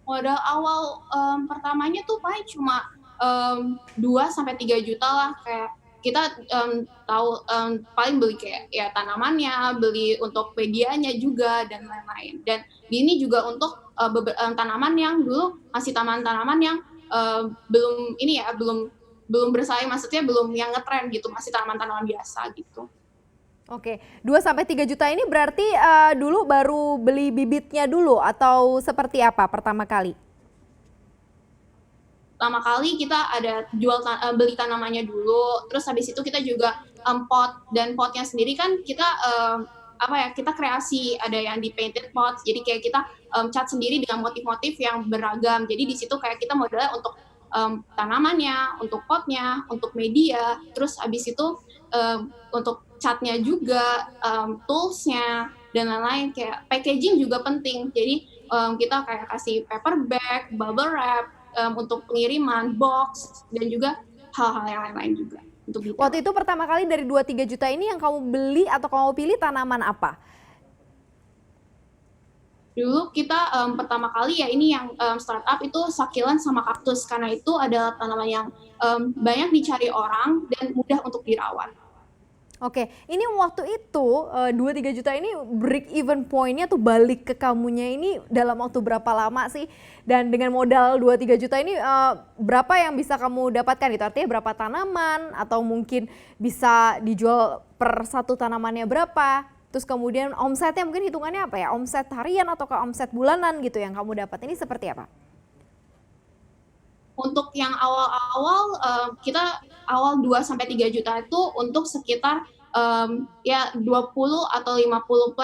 Modal awal, pertamanya tuh paling cuma, 2 sampai 3 juta lah, kayak kita, tahu, paling beli kayak ya tanamannya, beli untuk medianya juga dan lain-lain. Dan ini juga untuk, tanaman yang dulu masih tanaman-tanaman yang, belum ini ya, belum belum bersaing, maksudnya belum yang ngetren gitu, masih tanaman-tanaman biasa gitu. Oke, 2 sampai 3 juta ini berarti, dulu baru beli bibitnya dulu atau seperti apa pertama kali? Pertama kali kita ada beli tanamannya dulu, terus habis itu kita juga, pot dan potnya sendiri kan kita, apa ya, kita kreasi, ada yang di painted pot, jadi kayak kita, cat sendiri dengan motif-motif yang beragam. Jadi di situ kayak kita modalnya untuk, tanamannya, untuk potnya, untuk media, terus habis itu, untuk catnya juga, tools-nya, dan lain-lain, kayak packaging juga penting. Jadi, kita kayak kasih paper bag, bubble wrap, untuk pengiriman, box, dan juga hal-hal yang lain-lain juga untuk Waktu detail. itu pertama kali dari 2-3 juta ini yang kamu beli atau kamu pilih tanaman apa? Dulu kita, pertama kali ya ini yang, startup itu succulent sama kaktus, karena itu adalah tanaman yang, banyak dicari orang dan mudah untuk dirawat. Oke, ini waktu itu, 2-3 juta ini break even point-nya tuh balik ke kamunya ini dalam waktu berapa lama sih? Dan dengan modal 2-3 juta ini, berapa yang bisa kamu dapatkan gitu? Artinya berapa tanaman atau mungkin bisa dijual per satu tanamannya berapa? Terus kemudian omsetnya mungkin hitungannya apa ya? Omset harian ataukah omset bulanan gitu yang kamu dapat, ini seperti apa? Untuk yang awal-awal, kita awal 2 sampai 3 juta itu untuk sekitar, ya 20 atau 50 20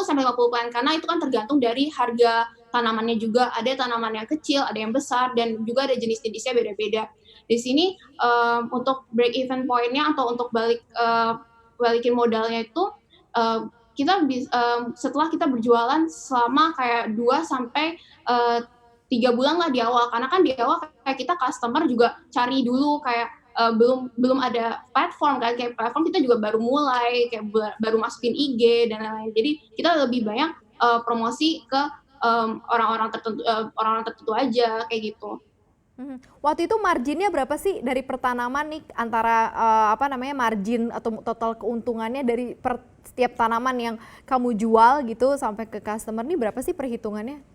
sampai 50 plant, karena itu kan tergantung dari harga tanamannya juga, ada tanaman yang kecil, ada yang besar, dan juga ada jenis-jenisnya beda-beda. Di sini, untuk break even point-nya atau untuk balikin modalnya itu, setelah kita berjualan selama kayak 2 sampai, 3 bulan lah di awal, karena kan di awal kayak kita customer juga cari dulu kayak, belum belum ada platform kan, kayak platform kita juga baru mulai, kayak baru masukin IG dan lain-lain. Jadi kita lebih banyak, promosi ke, orang-orang tertentu aja, kayak gitu. Waktu itu marginnya berapa sih dari pertanaman nih antara, apa namanya, margin atau total keuntungannya dari per setiap tanaman yang kamu jual gitu sampai ke customer nih berapa sih perhitungannya?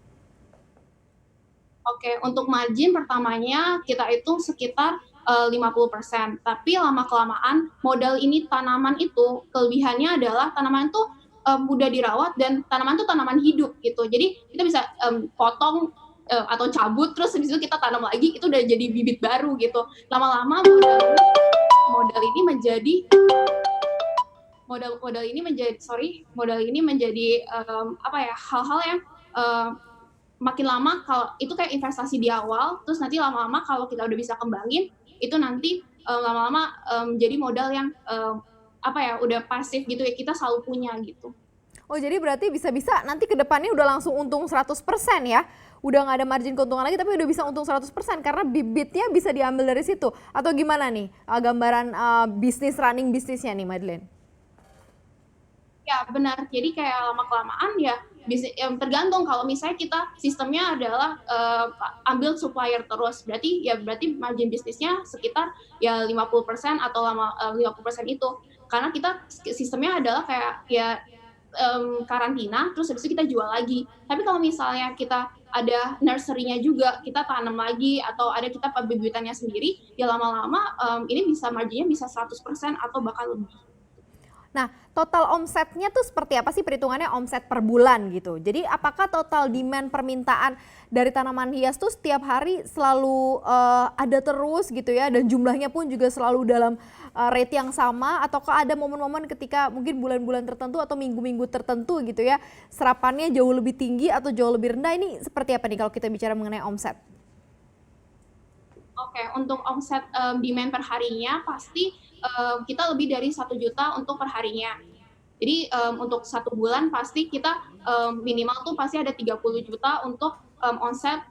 Oke, untuk margin pertamanya kita hitung sekitar, 50%, tapi lama-kelamaan modal ini tanaman itu kelebihannya adalah tanaman itu, mudah dirawat dan tanaman itu tanaman hidup gitu. Jadi kita bisa, potong, atau cabut terus habis itu kita tanam lagi, itu udah jadi bibit baru gitu. Lama-lama modal ini menjadi modal ini menjadi, apa ya, hal-hal yang, eee makin lama kalau itu kayak investasi di awal, terus nanti lama-lama kalau kita udah bisa kembangin, itu nanti, lama-lama, jadi modal yang, apa ya, udah pasif gitu ya, kita selalu punya gitu. Oh jadi berarti bisa-bisa nanti ke depannya udah langsung untung 100% ya? Udah nggak ada margin keuntungan lagi tapi udah bisa untung 100% karena bibitnya bisa diambil dari situ? Atau gimana nih, gambaran, bisnis running bisnisnya nih Madeleine? Ya benar, jadi kayak lama-kelamaan ya tergantung kalau misalnya kita sistemnya adalah, ambil supplier terus, berarti margin bisnisnya sekitar ya 50% atau 50% itu. Karena kita sistemnya adalah kayak ya, karantina, terus habis itu kita jual lagi. Tapi kalau misalnya kita ada nursery-nya juga, kita tanam lagi atau ada kita pembibitannya sendiri, ya lama-lama, ini bisa margin-nya bisa 100% atau bahkan lebih. Nah, total omsetnya tuh seperti apa sih perhitungannya omset per bulan gitu? Jadi apakah total demand permintaan dari tanaman hias tuh setiap hari selalu ada terus gitu ya dan jumlahnya pun juga selalu dalam rate yang sama ataukah ada momen-momen ketika mungkin bulan-bulan tertentu atau minggu-minggu tertentu gitu ya serapannya jauh lebih tinggi atau jauh lebih rendah ini seperti apa nih kalau kita bicara mengenai omset? Oke, untuk omset, demand per harinya pasti, kita lebih dari 1 juta untuk per harinya. Jadi, untuk 1 bulan pasti kita, minimal tuh pasti ada 30 juta untuk, omset,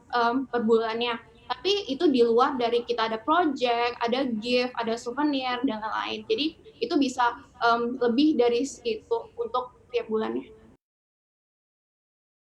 per bulannya. Tapi itu di luar dari kita ada project, ada gift, ada souvenir, dan lain-lain. Jadi itu bisa, lebih dari segitu untuk tiap bulannya.